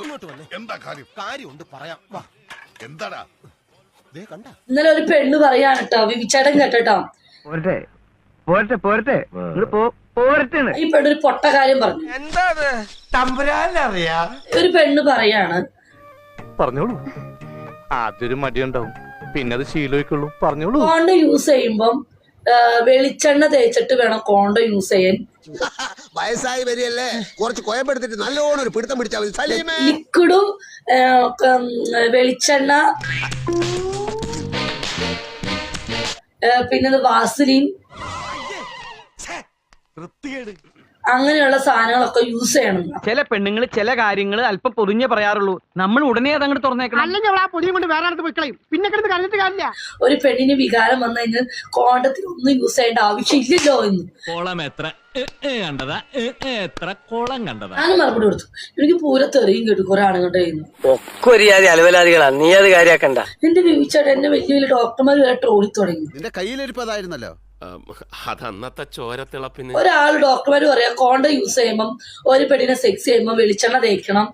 ഇങ്ങോട്ട് വന്നേ. എന്താ കാര്യം? കാര്യമുണ്ട് പറയാം. വാ. എന്താടാ? കണ്ട ഇന്നലെ ഒരു പെണ്ണ് പറയാണ് കേട്ടോ, വിവിച്ചേട്ടൻ കേട്ടോ, ഈ പെണ്ണൊരു പൊട്ട കാര്യം പറഞ്ഞു. ഒരു പെണ്ണ് പറയാണ്, പറഞ്ഞോളൂ. ആദ്യൊരു മടിയുണ്ടാവും, പിന്നെ അത് ശീലമായിക്കൊള്ളൂ. പറഞ്ഞോളൂ. കോണ്ടം യൂസ് ചെയ്യുമ്പം വെളിച്ചെണ്ണ തേച്ചിട്ട് വേണം കോണ്ടം യൂസ് ചെയ്യാൻ. വയസ്സായി വരികയല്ലേ, കുറച്ച് കോയപ്പെടുത്തിട്ട് നല്ലോണം ഒരു പിടുത്തം പിടിച്ചാൽ മതി. ലിക്വിഡും വെളിച്ചെണ്ണ, പിന്നെ വാസലിൻ, അങ്ങനെയുള്ള സാധനങ്ങളൊക്കെ യൂസ് ചെയ്യണം. ചില പെണ്ണുങ്ങൾ ചില കാര്യങ്ങൾ അല്പം പൊതിഞ്ഞേ പറയാറുള്ളൂ. നമ്മൾ ഉടനെ അതങ്ങോട്ട് തുറന്നേക്കണം. ഒരു പെണ്ണിന് വികാരം വന്നു കഴിഞ്ഞാൽ കോണ്ടത്തിൽ ഒന്നും യൂസ് ചെയ്യേണ്ട ആവശ്യമില്ലല്ലോ എന്ന് ഞാനും മറുപടി കൊടുത്തു. എനിക്ക് പൂരെ തെറിയും കേട്ടു കുറെ ആണുങ്ങളുടെ നീ അത് കാര്യാക്കണ്ട. എന്റെ വിവിച്ചേട്ടൻ എന്നെ വലിയ വലിയ ഡോക്ടർമാർ വരെ ട്രോളി തുടങ്ങി. നിന്റെ കയ്യിലിരിപ്പതായിരുന്നല്ലോ. അതന്നത്തെ ചോരത്തിളപ്പിന് ഒരാൾ ഡോക്ടർമാർ പറയാ കോണ്ടം യൂസ് ചെയ്യുമ്പം ഒരു പെണ്ണിനെ സെക്സ് ചെയ്യുമ്പോ വെളിച്ചെണ്ണ തേക്കണം.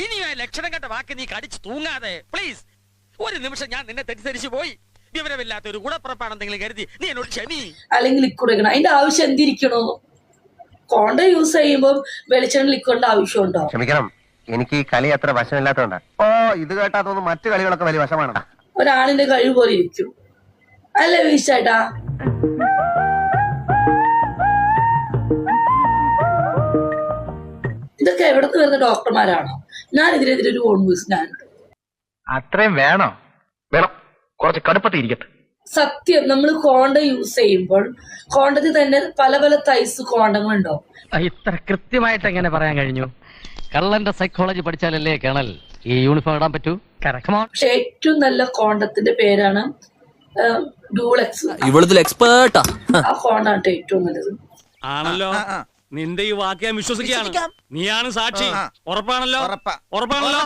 ഇനി ലക്ഷണം കണ്ട വാക്ക് നീ കടിച്ചു തൂങ്ങാതെ പ്ലീസ്. ഒരു നിമിഷം ഞാൻ നിന്നെ തെറ്റിദ്ധരിച്ചു പോയി. വിവരമില്ലാത്ത ഒരു ഗുണപ്പുറപ്പാണെന്തെങ്കിലും കരുതി നീ എന്നോട് ക്ഷമി. അല്ലെങ്കിൽ ലിക്വിഡ് വെക്കണം. അതിന്റെ ആവശ്യം എന്തിരിക്കണോ? കോണ്ടം യൂസ് ചെയ്യുമ്പോൾ വെളിച്ചെണ്ണ ലിക്വിഡിന്റെ ആവശ്യമുണ്ടോ? ക്ഷമിക്കണം, എനിക്ക് ഈ കളി അത്ര വശമില്ലാത്തോണ്ടാ. ഇത് കേട്ടാ തോന്നുന്നു മറ്റു കളികളൊക്കെ വലിയ വശമാണ്. ഒരാണിന്റെ കഴിവ് പോലെ ഇരിക്കും അല്ലേ വീശേട്ടാ? ഇതൊക്കെ എവിടത്ത് വരുന്ന ഡോക്ടർമാരാണോ? ഞാൻ ഇതിനെതിരെ ഒരു കോൺവേഴ്സ് ഞാൻ അത്രയും വേണോ? വേണം, കുറച്ച് കടുപ്പത്തിരിക്കട്ടെ. സത്യം, നമ്മൾ കോണ്ടം യൂസ് ചെയ്യുമ്പോൾ കോണ്ടത്തിൽ തന്നെ പല പല തൈസ് കോണ്ടങ്ങളുണ്ടോ? ഇത്ര കൃത്യമായിട്ട് എങ്ങനെ പറയാൻ കഴിഞ്ഞു? കള്ളന്റെ സൈക്കോളജി പഠിച്ചാലല്ലേ കേണൽ ഈ യൂണിഫോം ഇടാൻ പറ്റൂ. പക്ഷെ ഏറ്റവും നല്ല കോണ്ടത്തിന്റെ പേരാണ് ഡൂളക്സ്. എക്സ്പേർട്ടാ. ആ കോണ്ടാണ് ഏറ്റവും നല്ലത്. ആണല്ലോ. നിന്റെ ഈ വാക്ക് ഞാൻ വിശ്വസിക്കുകയാണ്. നീയാണ് സാക്ഷി. ഉറപ്പാണല്ലോ? ഉറപ്പാണല്ലോ.